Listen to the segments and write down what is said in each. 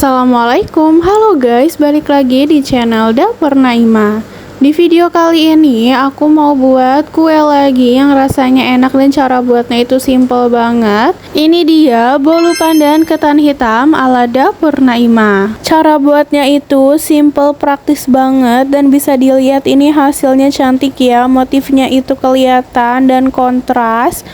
Assalamualaikum, halo guys, balik lagi di channel Dapur Naima. Di video kali ini aku mau buat kue lagi yang rasanya enak dan cara buatnya itu simple banget. Ini dia bolu pandan ketan hitam ala Dapur Naima. Cara buatnya itu simple, praktis banget, dan bisa dilihat ini hasilnya cantik ya. Motifnya itu kelihatan dan kontras.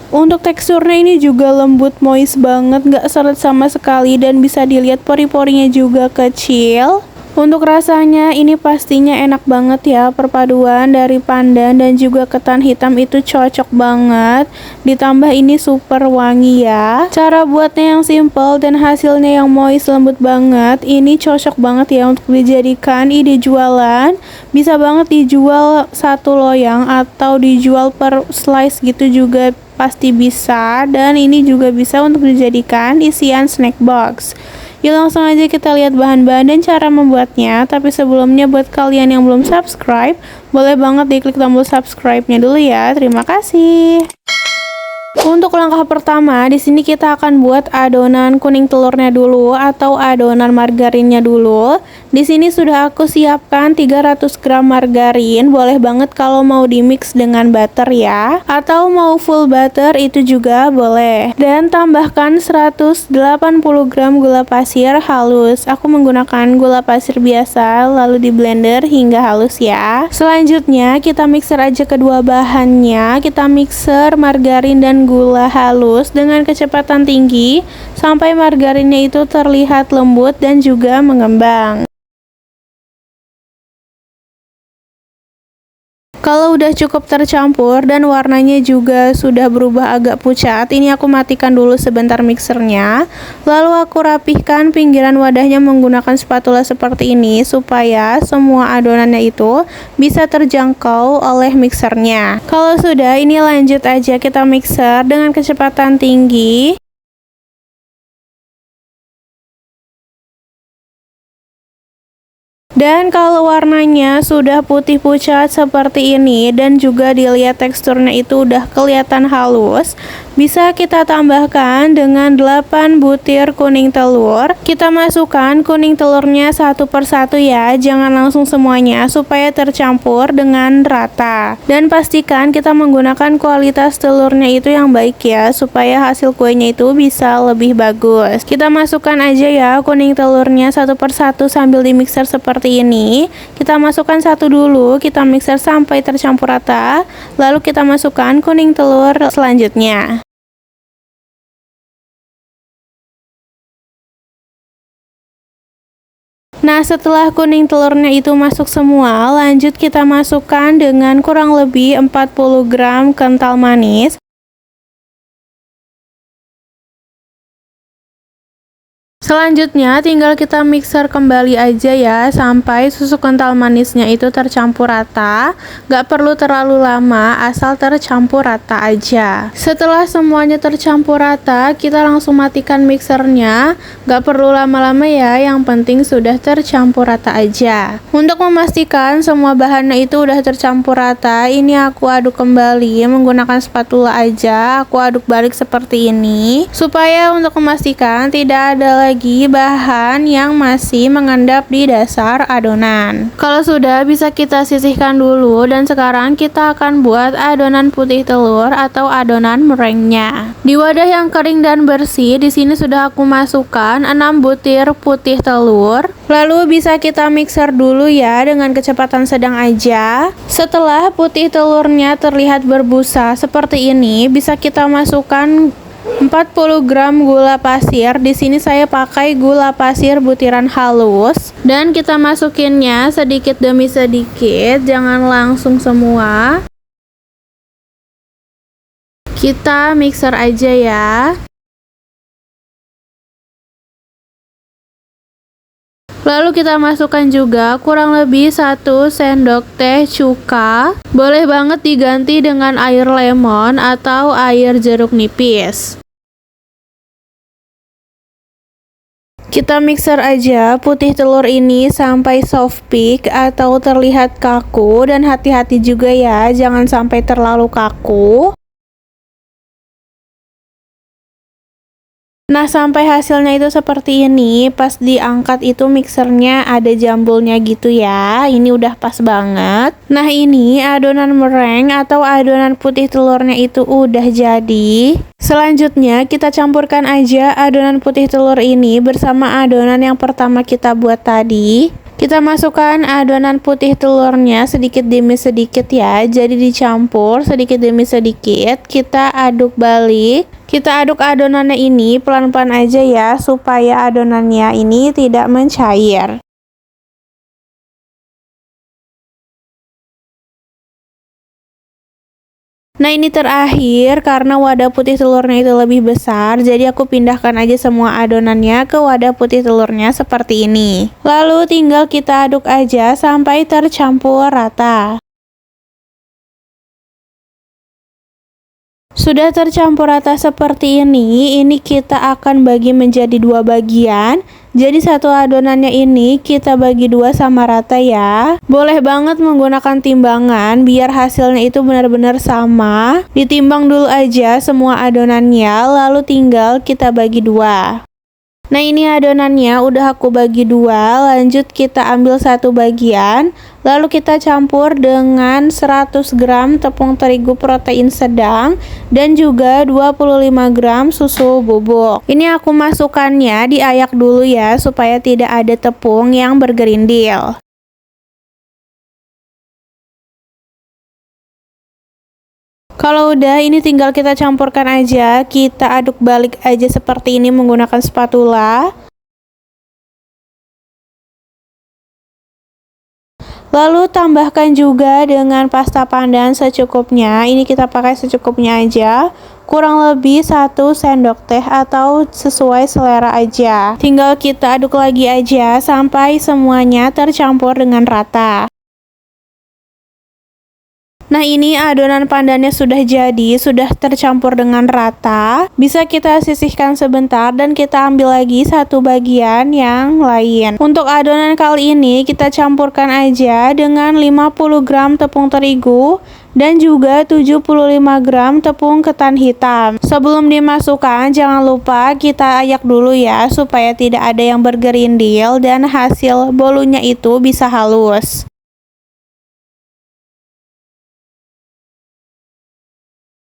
Untuk teksturnya ini juga lembut, moist banget, gak seret sama sekali, dan bisa dilihat pori-porinya juga kecil. Untuk rasanya ini pastinya enak banget ya, perpaduan dari pandan dan juga ketan hitam itu cocok banget. Ditambah ini super wangi ya. Cara buatnya yang simple dan hasilnya yang moist lembut banget. Ini cocok banget ya untuk dijadikan ide jualan. Bisa banget dijual satu loyang atau dijual per slice gitu juga pasti bisa, dan ini juga bisa untuk dijadikan isian snack box. Yuk langsung aja kita lihat bahan-bahan dan cara membuatnya. Tapi sebelumnya buat kalian yang belum subscribe, boleh banget diklik tombol subscribe-nya dulu ya. Terima kasih. Untuk langkah pertama, di sini kita akan buat adonan kuning telurnya dulu atau adonan margarinnya dulu. Di sini sudah aku siapkan 300 gram margarin. Boleh banget kalau mau di mix dengan butter ya, atau mau full butter itu juga boleh. Dan tambahkan 180 gram gula pasir halus. Aku menggunakan gula pasir biasa, lalu di blender hingga halus ya. Selanjutnya kita mixer aja kedua bahannya. Kita mixer margarin dan gula halus dengan kecepatan tinggi sampai margarinnya itu terlihat lembut dan juga mengembang. Kalau udah cukup tercampur dan warnanya juga sudah berubah agak pucat, ini aku matikan dulu sebentar mixernya. Lalu aku rapihkan pinggiran wadahnya menggunakan spatula seperti ini supaya semua adonannya itu bisa terjangkau oleh mixernya. Kalau sudah, ini lanjut aja kita mixer dengan kecepatan tinggi. Dan kalau warnanya sudah putih pucat seperti ini dan juga dilihat teksturnya itu udah kelihatan halus, bisa kita tambahkan dengan 8 butir kuning telur. Kita masukkan kuning telurnya satu persatu ya, jangan langsung semuanya supaya tercampur dengan rata. Dan pastikan kita menggunakan kualitas telurnya itu yang baik ya, supaya hasil kuenya itu bisa lebih bagus. Kita masukkan aja ya kuning telurnya satu persatu sambil dimixer seperti ini. Kita masukkan satu dulu, kita mixer sampai tercampur rata, lalu kita masukkan kuning telur selanjutnya. Nah, setelah kuning telurnya itu masuk semua, lanjut kita masukkan dengan kurang lebih 40 gram kental manis. Selanjutnya tinggal kita mixer kembali aja ya sampai susu kental manisnya itu tercampur rata. Gak perlu terlalu lama, asal tercampur rata aja. Setelah semuanya tercampur rata, kita langsung matikan mixernya. Gak perlu lama-lama ya, yang penting sudah tercampur rata aja. Untuk memastikan semua bahannya itu udah tercampur rata, ini aku aduk kembali menggunakan spatula aja. Aku aduk balik seperti ini supaya untuk memastikan tidak ada lagi bahan yang masih mengendap di dasar adonan. Kalau sudah, bisa kita sisihkan dulu, dan sekarang kita akan buat adonan putih telur atau adonan meringuenya. Di wadah yang kering dan bersih, di sini sudah aku masukkan 6 butir putih telur. Lalu bisa kita mixer dulu ya dengan kecepatan sedang aja. Setelah putih telurnya terlihat berbusa seperti ini, bisa kita masukkan 40 gram gula pasir. Di sini saya pakai gula pasir butiran halus, dan kita masukinnya sedikit demi sedikit, jangan langsung semua. Kita mixer aja ya. Lalu kita masukkan juga kurang lebih 1 sendok teh cuka. Boleh banget diganti dengan air lemon atau air jeruk nipis. Kita mixer aja putih telur ini sampai soft peak atau terlihat kaku, dan hati-hati juga ya, jangan sampai terlalu kaku. Nah, sampai hasilnya itu seperti ini, pas diangkat itu mixernya ada jambulnya gitu ya. Ini udah pas banget. Nah, ini adonan meringue atau adonan putih telurnya itu udah jadi. Selanjutnya, kita campurkan aja adonan putih telur ini bersama adonan yang pertama kita buat tadi. Kita masukkan adonan putih telurnya sedikit demi sedikit ya, jadi dicampur sedikit demi sedikit, kita aduk balik. Kita aduk adonannya ini pelan-pelan aja ya, supaya adonannya ini tidak mencair. Nah, ini terakhir karena wadah putih telurnya itu lebih besar, jadi aku pindahkan aja semua adonannya ke wadah putih telurnya seperti ini. Lalu tinggal kita aduk aja sampai tercampur rata. Sudah tercampur rata seperti ini kita akan bagi menjadi dua bagian. Jadi satu adonannya ini kita bagi dua sama rata ya. Boleh banget menggunakan timbangan biar hasilnya itu benar-benar sama. Ditimbang dulu aja semua adonannya, lalu tinggal kita bagi dua. Nah, ini adonannya udah aku bagi dua, lanjut kita ambil satu bagian, lalu kita campur dengan 100 gram tepung terigu protein sedang dan juga 25 gram susu bubuk. Ini aku masukkannya diayak dulu ya, supaya tidak ada tepung yang bergerindil. Kalau udah, ini tinggal kita campurkan aja, kita aduk balik aja seperti ini menggunakan spatula. Lalu tambahkan juga dengan pasta pandan secukupnya. Ini kita pakai secukupnya aja. Kurang lebih 1 sendok teh atau sesuai selera aja. Tinggal kita aduk lagi aja sampai semuanya tercampur dengan rata. Nah, ini adonan pandannya sudah jadi, sudah tercampur dengan rata. Bisa kita sisihkan sebentar dan kita ambil lagi satu bagian yang lain. Untuk adonan kali ini kita campurkan aja dengan 50 gram tepung terigu dan juga 75 gram tepung ketan hitam. Sebelum dimasukkan, jangan lupa kita ayak dulu ya, supaya tidak ada yang bergerindil dan hasil bolunya itu bisa halus.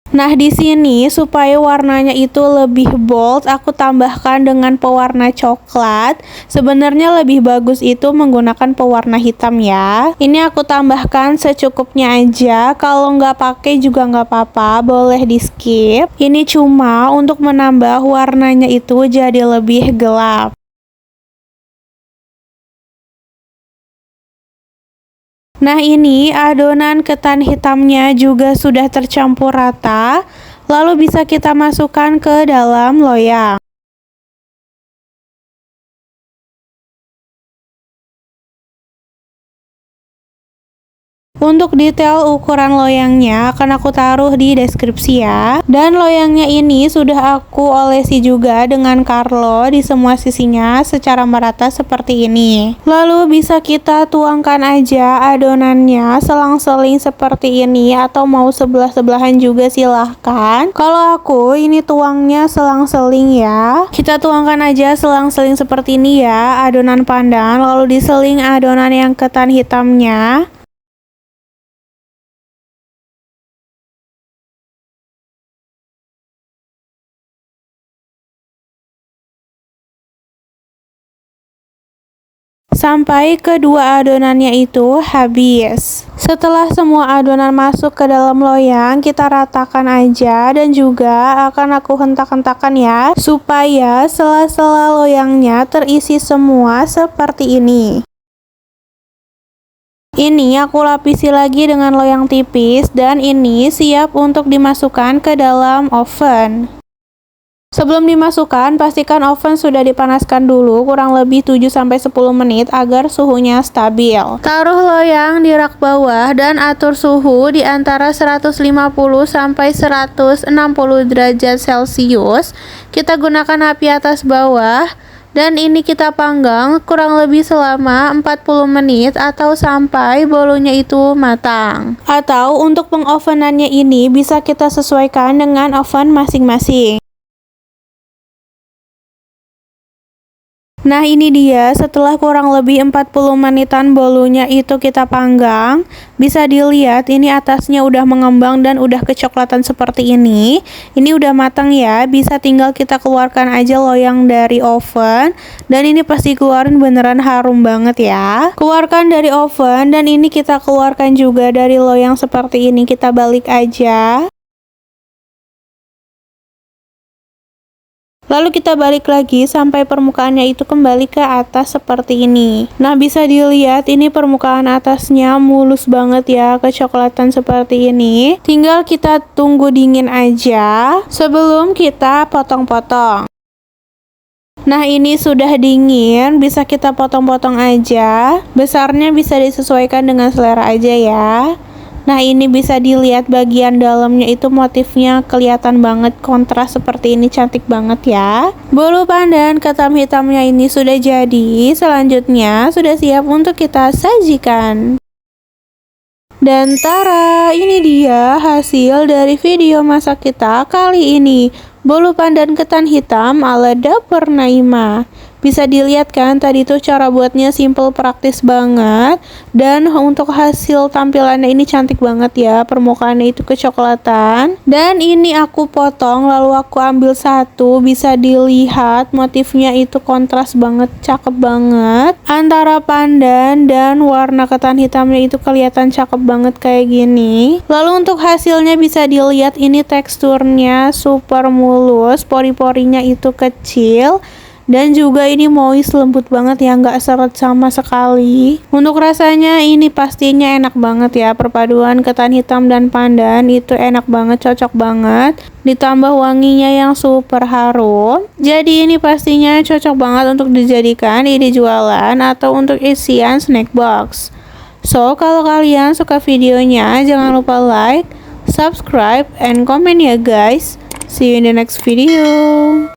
Nah, di sini supaya warnanya itu lebih bold, aku tambahkan dengan pewarna coklat. Sebenarnya lebih bagus itu menggunakan pewarna hitam ya. Ini aku tambahkan secukupnya aja. Kalau nggak pakai juga nggak apa-apa, boleh di skip. Ini cuma untuk menambah warnanya itu jadi lebih gelap. Nah, ini adonan ketan hitamnya juga sudah tercampur rata, lalu bisa kita masukkan ke dalam loyang. Untuk detail ukuran loyangnya akan aku taruh di deskripsi ya. Dan loyangnya ini sudah aku olesi juga dengan Carlo di semua sisinya secara merata seperti ini. Lalu bisa kita tuangkan aja adonannya selang-seling seperti ini, atau mau sebelah-sebelahan juga silahkan. Kalau aku ini tuangnya selang-seling ya. Kita tuangkan aja selang-seling seperti ini ya adonan pandan, lalu diseling adonan yang ketan hitamnya. Sampai kedua adonannya itu habis. Setelah semua adonan masuk ke dalam loyang, kita ratakan aja dan juga akan aku hentak-hentakan ya, supaya sela-sela loyangnya terisi semua seperti ini. Ini aku lapisi lagi dengan loyang tipis dan ini siap untuk dimasukkan ke dalam oven. Sebelum dimasukkan, pastikan oven sudah dipanaskan dulu kurang lebih 7-10 menit agar suhunya stabil. Taruh loyang di rak bawah dan atur suhu di antara 150-160 derajat Celcius. Kita gunakan api atas bawah. Dan ini kita panggang kurang lebih selama 40 menit atau sampai bolunya itu matang. Atau untuk pengovenannya ini bisa kita sesuaikan dengan oven masing-masing. Nah ini dia, setelah kurang lebih 40 menitan bolunya itu kita panggang. Bisa dilihat ini atasnya udah mengembang dan udah kecoklatan seperti ini. Ini udah matang ya, bisa tinggal kita keluarkan aja loyang dari oven. Dan ini pasti keluarin beneran harum banget ya. Keluarkan dari oven dan ini kita keluarkan juga dari loyang seperti ini. Kita balik aja. Lalu kita balik lagi sampai permukaannya itu kembali ke atas seperti ini. Nah bisa dilihat ini permukaan atasnya mulus banget ya, kecoklatan seperti ini. Tinggal kita tunggu dingin aja sebelum kita potong-potong. Nah ini sudah dingin, bisa kita potong-potong aja. Besarnya bisa disesuaikan dengan selera aja ya. Nah ini bisa dilihat bagian dalamnya itu motifnya kelihatan banget kontras seperti ini, cantik banget ya. Bolu pandan ketam hitamnya ini sudah jadi. Selanjutnya sudah siap untuk kita sajikan. Dan tara, ini dia hasil dari video masak kita kali ini. Bolu pandan ketan hitam ala dapur Naima. Bisa dilihat kan tadi tuh cara buatnya simple, praktis banget. Dan untuk hasil tampilannya ini cantik banget ya. Permukaannya itu kecoklatan. Dan ini aku potong lalu aku ambil satu. Bisa dilihat motifnya itu kontras banget, cakep banget. Antara pandan dan warna ketan hitamnya itu kelihatan cakep banget kayak gini. Lalu untuk hasilnya bisa dilihat ini teksturnya super mulus. Pori-porinya itu kecil. Dan juga ini moist, lembut banget ya, nggak seret sama sekali. Untuk rasanya ini pastinya enak banget ya. Perpaduan ketan hitam dan pandan itu enak banget, cocok banget. Ditambah wanginya yang super harum. Jadi ini pastinya cocok banget untuk dijadikan ide jualan atau untuk isian snack box. So kalau kalian suka videonya jangan lupa like, subscribe, and comment ya guys. See you in the next video.